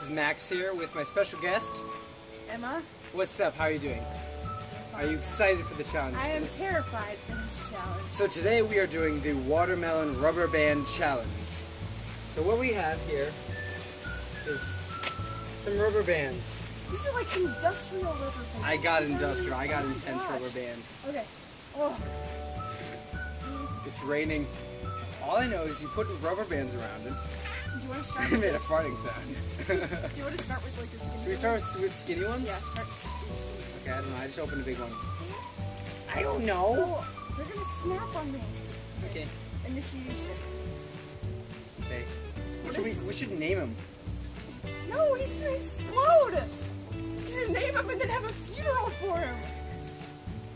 is Max here with my special guest, Emma. What's up? How are you doing? Are you excited for the challenge? I am terrified for this challenge. So today we are doing the watermelon rubber band challenge. So what we have here is some rubber bands. These are like industrial rubber bands. I got industrial. I got intense rubber bands. Okay. Oh. It's raining. All I know is you put rubber bands around it. Do you want to start It with made a this? farting sound. Do you want to start with like the skinny Should we start with skinny ones? Yeah, start with skinny. Okay, I don't know. I just opened a big one. I don't know. Oh, they're gonna snap on me. Okay. Initiation. Stay. We should name him. No, he's gonna explode. You're gonna name him and then have a funeral for him.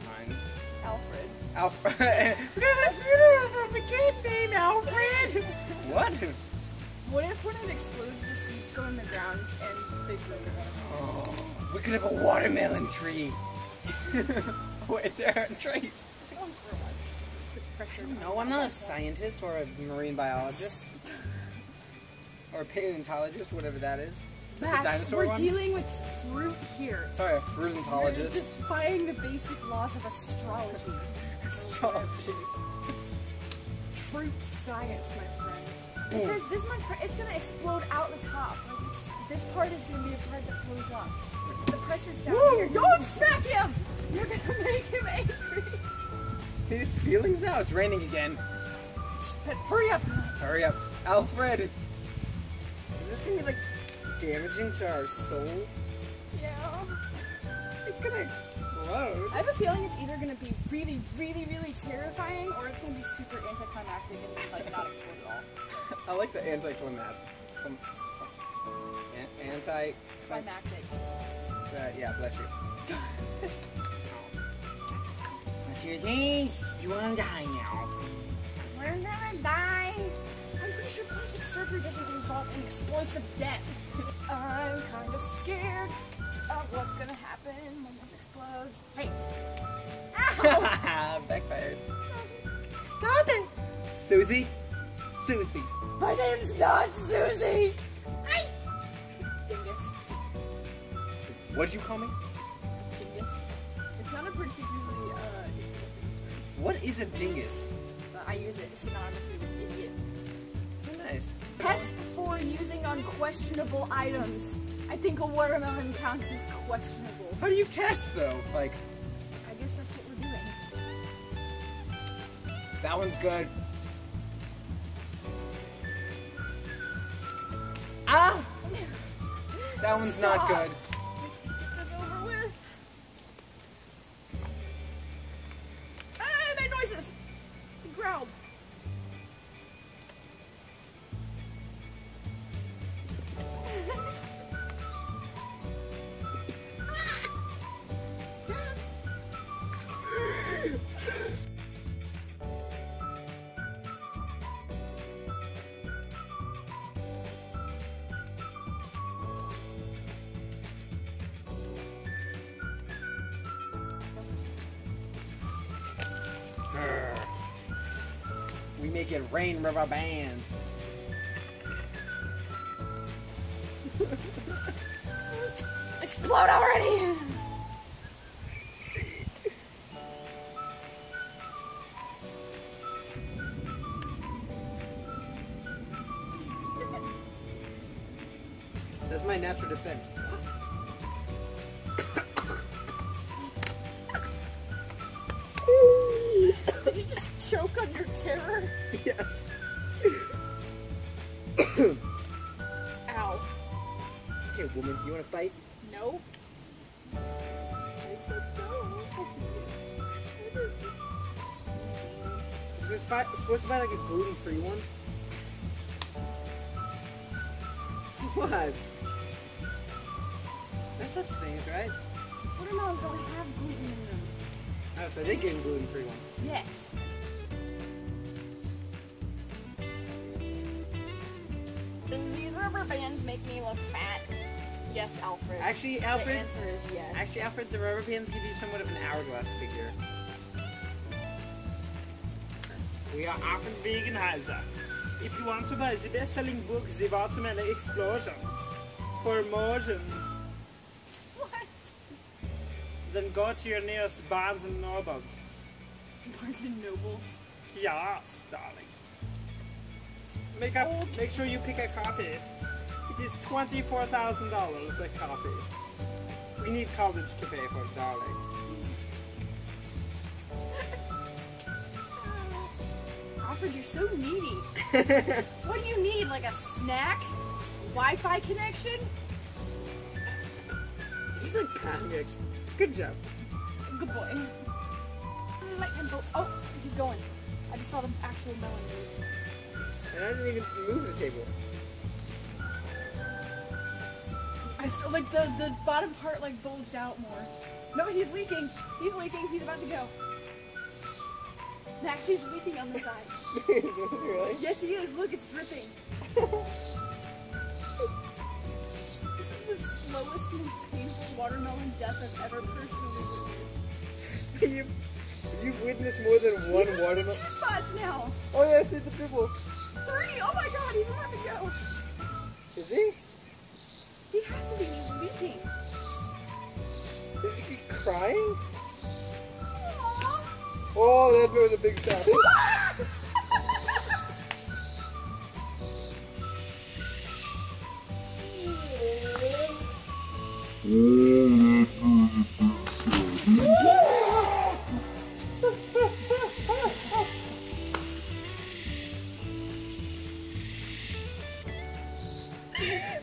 Fine. Alfred. Alfred. We're gonna have a funeral for a kid named Alfred. What? What if when it explodes, the seeds go in the ground and they grow? Oh, we could have a watermelon tree. Wait, there are trees. They don't grow much. It's pressure. No, I'm not a scientist or a marine biologist. Or a paleontologist, whatever that is. Is that the Max, dinosaur we're one? dealing with fruit here. Sorry, a We're fruitologist. defying the basic laws of astrology. Astrology. Fruit science, my friends. Boom. Because this much, it's gonna explode out the top. Like this part is gonna be the part that blows up. The pressure's down here. Don't smack him! You're gonna make him angry. His feelings now. It's raining again. But hurry up! Hurry up, Alfred. Is this gonna be like damaging to our soul? Yeah. It's gonna explode. I have a feeling it's either gonna be really, really, really terrifying, or it's gonna be super anticlimactic and like not explode at all. I like the anticlimactic. Anti. Climactic. Yeah, bless you. What's your thing? You wanna die now? We're gonna die. I'm pretty sure plastic surgery doesn't result in explosive death. I'm kind of scared of what's gonna happen when this explodes. Hey! Ow! Backfired. Stop it! Susie? Susie. My name's not Susie! Hey! Dingus. What'd you call me? Dingus. It's not a particularly insulting term, What is a dingus? but I use it synonymously with idiot. Oh, nice. Test for using on questionable items. I think a watermelon counts as questionable. How do you test though? Like, I guess that's what we're doing. that one's good. Ah! That one's not Stop. good. Let's get this over with. Ah, I made noises. He growled. We make it rain rubber bands. Explode already! That's my natural defense. Did you just choke on your terror? Yes. Ow. Okay, woman, you wanna fight? No. I said no. Is this supposed to buy like a gluten-free one? What? There's such things, right? Watermelons don't have gluten in them. Oh, so they get a gluten-free one. Yes. Does these rubber bands make me look fat? Yes, Alfred. Actually, the Alfred. answer is yes. Actually, Alfred, the rubber bands give you somewhat of an hourglass figure. We are Alfred Wegenheiser. If you want to buy the best-selling book, The Watermelon Explosion, for motion. What? Then go to your nearest Barnes and Nobles. Barnes and Nobles. Yes, darling. Make sure you pick a copy. It is $24,000 a copy. We need college to pay for it, darling. Alfred, you're so needy. What do you need? Like a snack? Wi-Fi connection? He's like panic. Good job. Good boy. Oh, he's going. I just saw the actual melon move. And I didn't even move the table. I saw, like, the bottom part, like, bulged out more. No, he's leaking. He's leaking. He's about to go. Max, he's leaking on the side. Really? Yes, he is. Look, it's dripping. This is the slowest, most painful watermelon death I've ever personally witnessed. You've witnessed more than one He's watermelon. 2 spots now. Oh yeah, I see the pimple. 3. Oh my god, he's about to go. Is he? He has to be. He's leaking. Is he crying? Aww. Oh, that was a big sound.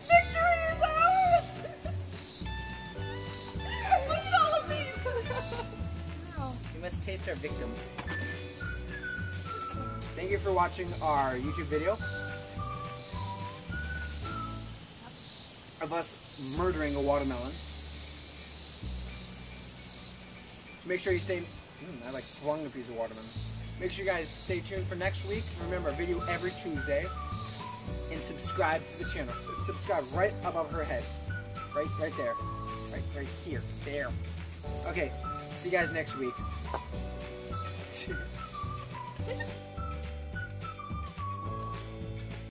Victory is ours! Look at all of these! Wow. You must taste our victim. Thank you for watching our YouTube video of us murdering a watermelon. Make sure you stay... I like flung a piece of watermelon. Make sure you guys stay tuned for next week. Remember, video every Tuesday. And subscribe to the channel. So subscribe right above her head. Right there. Right here. There. Okay. See you guys next week.